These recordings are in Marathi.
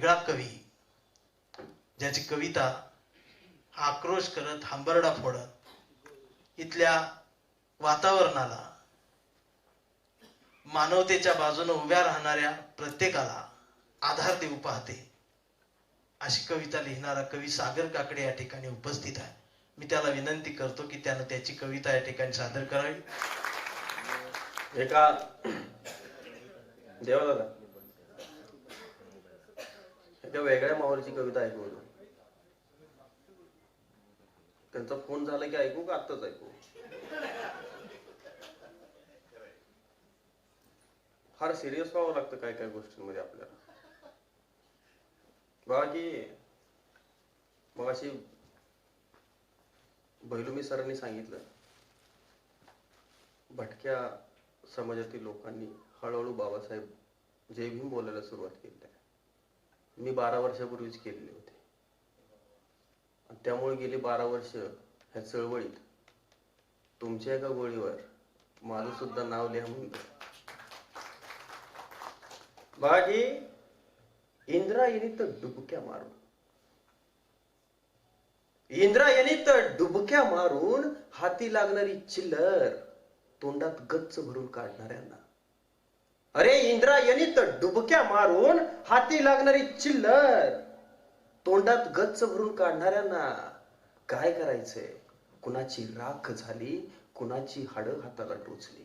वेगळा कवी, ज्याची कविता आक्रोश करत, हंबरडा फोडत इथल्या वातावरणाला, मानवतेच्या बाजूने उभ्या राहणाऱ्या प्रत्येकाला आधार देऊ पाहते, अशी कविता लिहिणारा कवी सागर काकडे या ठिकाणी उपस्थित आहे. मी त्याला विनंती करतो की त्यानं त्याची कविता या ठिकाणी सादर करावी. एका देवाला एका वेगळ्या माहोलची कविता ऐकू. त्यांचा फोन झाला की ऐकू का आत्ताच ऐकू? फार सिरियस व्हावं लागतं काय काय गोष्टींमध्ये आपल्याला. बघा की मग अशी भैलुमी सरांनी सांगितलं, भटक्या समाजातील लोकांनी हळूहळू बाबासाहेब जय भीम बोलायला सुरुवात केली आहे. मी 12 वर्षापूर्वीच केलेले होते. त्यामुळे गेली 12 वर्ष ह्या चळवळीत तुमच्या एका गोळीवर माझं सुद्धा नाव लिहा म्हणतो. बघा की इंद्रायणी तर डुबक्या मारून, इंद्रायणी तर डुबक्या मारून हाती लागणारी चिल्लर तोंडात गच्च भरून काढणाऱ्यांना. अरे इंद्रायणी तर डुबक्या मारून हाती लागणारी चिल्लर तोंडात गच्च भरून काढणाऱ्यांना काय करायचंय? कुणाची राख झाली, कुणाची हाडं हाताला टोचली.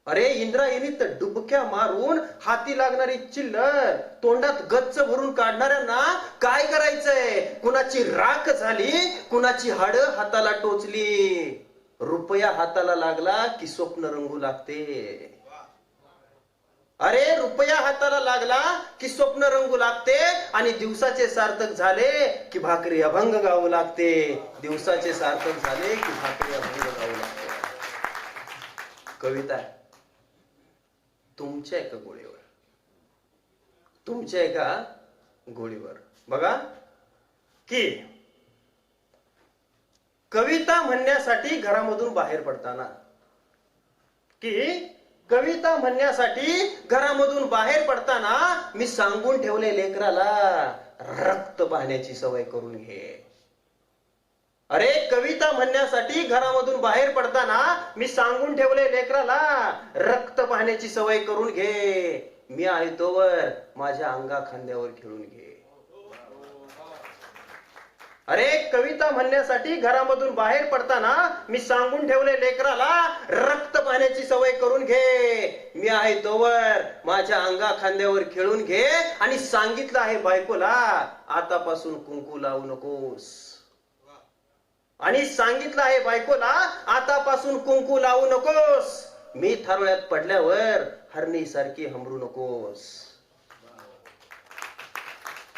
अरे इंद्रायणी तर डुबक्या मारून हाती लागणारी चिल्लर तोंडात गच्च भरून काढणाऱ्यांना काय करायचंय? कुणाची राख झाली, कुणाची हाडं हाताला टोचली. रुपया हाताला लागला की स्वप्न रंगू लागते. अरे रुपया हाताला लागला की स्वप्न रंगू लागते आणि दिवसाचे सार्थक झाले की भाकरी अभंग गाऊ लागते. दिवसाचे सार्थक झाले की भाकरी अभंग गाऊ लागते. कविता तुमच्या एका गोळीवर, तुमच्या एका गोळीवर. बघा की कविता म्हणण्यासाठी घरामधून बाहेर पडताना, की कविता म्हणण्यासाठी घरामधून बाहेर पडताना मी सांगून ठेवले लेकराला रक्त पाहण्याची सवय करून घे. अरे कविता म्हणण्यासाठी घरामधून बाहेर पडताना मी सांगून ठेवले लेकराला रक्त पाहण्याची सवय करून घे. मी आहे तोवर माझ्या अंगा खांद्यावर खेळून घे. अरे कविता म्हणण्यासाठी घरामधून बाहेर पडताना मी सांगून ठेवले लेकराला रक्त पाहण्याची सवय करून घे. मी आहे तोवर माझ्या अंगा खांद्यावर खेळून घे. आणि सांगितलं आहे बायकोला आतापासून कुंकू लावू नकोस. आणि सांगितलं आहे बायकोला आतापासून कुंकू लावू नकोस. मी थारोळ्यात पडल्यावर हरणी सारखी हमरू नकोस.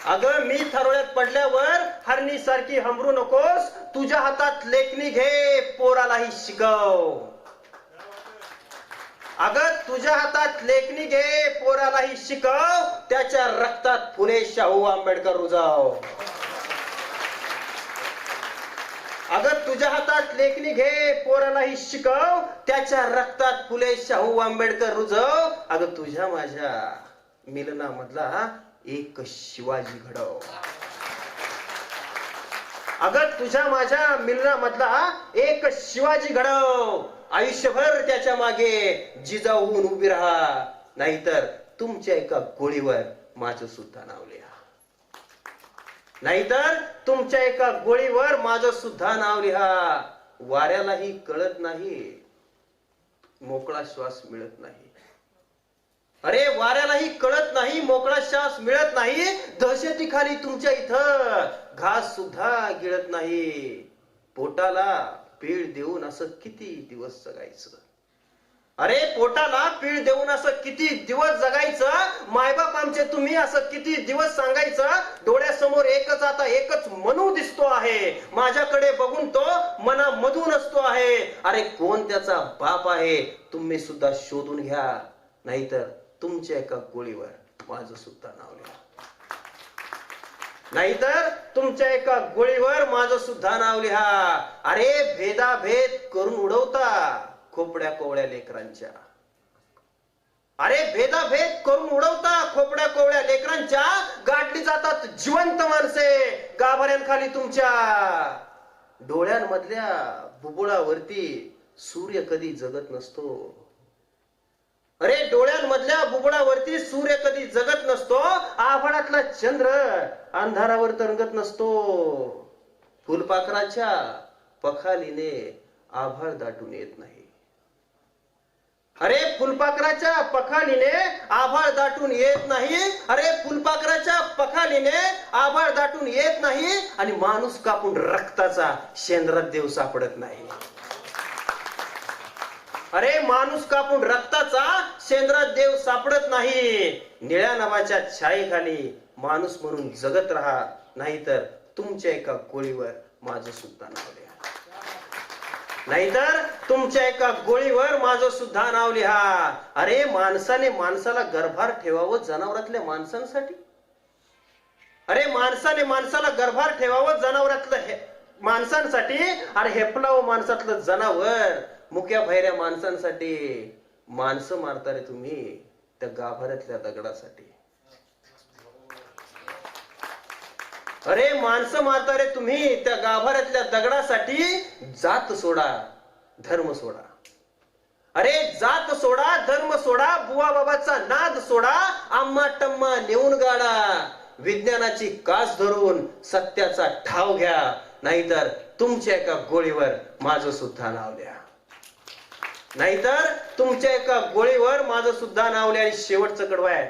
अगं मी थारोळ्यात पडल्यावर हरणी सारखी हमरू नकोस. तुझ्या हातात लेखणी घे, पोरालाही शिकव. अगं तुझ्या हातात लेखणी घे, पोरालाही शिकव. त्याच्या रक्तात फुले शाहू आंबेडकर रुजाव. अगं तुझ्या हातात लेखणी घे, पोरालाही शिकव. त्याच्या रक्तात फुले शाहू आंबेडकर रुजव. अगं तुझ्या माझ्या मिलनामधला एक शिवाजी घडव. अगं तुझ्या माझ्या मिलनामधला एक शिवाजी घडव. आयुष्यभर त्याच्या मागे जिजाऊ होऊन उभी राहा. नाहीतर तुमच्या एका गोळीवर माझं सुद्धा नाव लिहा. नाहीतर तुमच्या एका गोळीवर माझं सुद्धा नाव लिहा. वाऱ्यालाही कळत नाही, मोकळा श्वास मिळत नाही. अरे वाऱ्यालाही कळत नाही, मोकळा श्वास मिळत नाही. दहशतीखाली तुमच्या इथं घास सुद्धा गिळत नाही. पोटाला पीळ देऊन असं किती दिवस जगायचं? अरे पोटाला पीळ देऊन असं किती दिवस जगायचं? मायबाप आमचे तुम्ही असं किती दिवस सांगायचं? डोळ्यासमोर एकच आता एकच मनू दिसतो आहे. माझ्याकडे बघून तो मनामधून असतो आहे. अरे कोण त्याचा बाप आहे? तुम्ही सुद्धा शोधून घ्या. नाहीतर तुमच्या एका गोळीवर माझं सुद्धा नाव लिहा. नाहीतर तुमच्या एका गोळीवर माझं सुद्धा नाव लिहा. अरे भेदाभेद करून उडवता खोपड्या कोवळ्या लेकरांच्या. अरे भेदाभेद करून उडवता खोपड्या कोवळ्या लेकरांच्या, गाठली जातात जिवंत माणसे गाभाऱ्यांखाली तुमच्या. डोळ्यांमधल्या बुबुळावरती सूर्य कधी जगत नसतो. अरे डोळ्यांमधल्या बुबुळावरती सूर्य कधी जगत नसतो. आभाळातला चंद्र अंधारावर तरंगत नसतो. फुलपाखराच्या पखालीने आभाळ दाटून येत नाही. अरे फुलपाखराच्या पखालीने आभाळ दाटून येत नाही. अरे फुलपाखराच्या पखालीने आभाळ दाटून येत नाही. आणि माणूस कापून रक्ताचा शेंद्रात देव सापडत नाही. अरे माणूस कापून रक्ताचा शेंद्रात देव सापडत नाही. निळ्या नावाच्या छायेखाली माणूस म्हणून जगत राहा, नाहीतर तुमच्या एका गोळीवर माझं सुद्धा नाव लिहा. नाहीतर तुमच्या एका गोळीवर माझं सुद्धा नाव लिहा. अरे माणसाने माणसाला गर्भार ठेवावं जनावरातल्या माणसांसाठी. अरे माणसाने माणसाला गर्भार ठेवावं जनावरातलं माणसांसाठी. अरे हेपलावं माणसातलं जनावर मुक्या भैऱ्या माणसांसाठी. माणसं मारता रे तुम्ही त्या गाभाऱ्यातल्या दगडासाठी. अरे माणसं मारता रे तुम्ही त्या गाभाऱ्यातल्या दगडासाठी. जात सोडा धर्म सोडा. अरे जात सोडा धर्म सोडा. बुवा बाबाचा नाद सोडा. आम्हा टम्मा नेऊन गाडा. विज्ञानाची कास धरून सत्याचा ठाव घ्या, नाहीतर तुमच्या एका गोळीवर माझं सुद्धा नाव लिहा. नाहीतर तुमच्या एका गोळीवर माझं सुद्धा नाव लिहा. आणि शेवटचं कडवं आहे,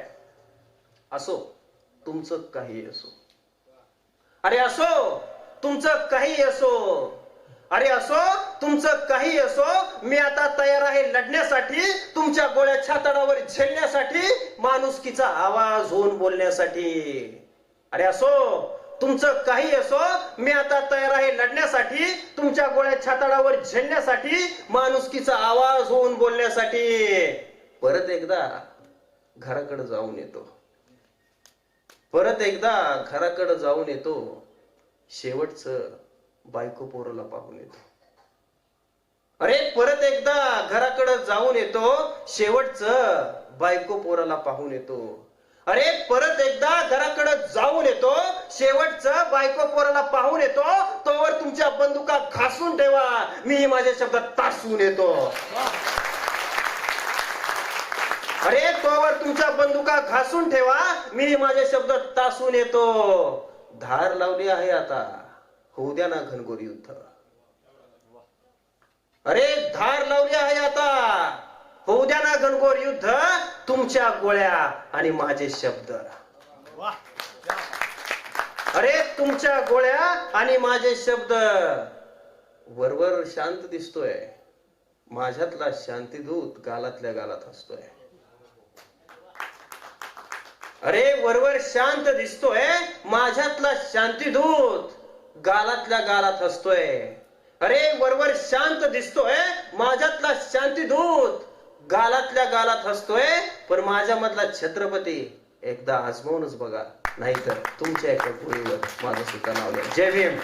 असो तुमचं काही असो. अरे असो तुमचं काही असो. अरे असो तुमचं काही असो. मी आता तयार आहे लढण्यासाठी, तुमच्या गोळ्या छातडावर झेलण्यासाठी, माणुसकीचा आवाज होऊन बोलण्यासाठी. अरे असो तुमचं काही असो. मी आता तयार आहे लढण्यासाठी, तुमच्या गोळ्या छातडावर झेलण्यासाठी, माणुसकीचा आवाज होऊन बोलण्यासाठी. परत एकदा घराकडे जाऊन येतो. परत एकदा घराकडे जाऊन येतो. शेवटचं बायको पोराला पाहून येतो. अरे परत एकदा घराकडे जाऊन येतो. शेवटचं बायको पोराला पाहून येतो. अरे परत एकदा घराकडे जाऊन येतो. शेवटचं बायको पोराला पाहून येतो. तोवर तुमच्या बंदुका घासून ठेवा, मी माझ्या शब्दात तासून येतो. अरे तोवर तुमच्या बंदुका घासून ठेवा, मी माझे शब्द तासून येतो. धार लावली आहे आता, होऊ द्या ना घनघोर युद्ध. अरे धार लावली आहे आता, होऊ द्या ना घनघोर युद्ध. तुमच्या गोळ्या आणि माझे शब्द. अरे तुमच्या गोळ्या आणि माझे शब्द. वरवर शांत दिसतोय, माझ्यातला शांतीदूत गालातल्या गालात हसतोय. अरे वरवर शांत दिसतोय, माझ्यातला शांतीदूत गालातल्या गालात हसतोय. अरे वरवर शांत दिसतोय, माझ्यातला शांतीदूत गालातल्या गालात हसतोय. पण माझ्या मधला छत्रपती एकदा आजमावूनच बघा, नाहीतर तुमच्या एका गोळीवर माझं सुद्धा नाव लिहा. जय भीम.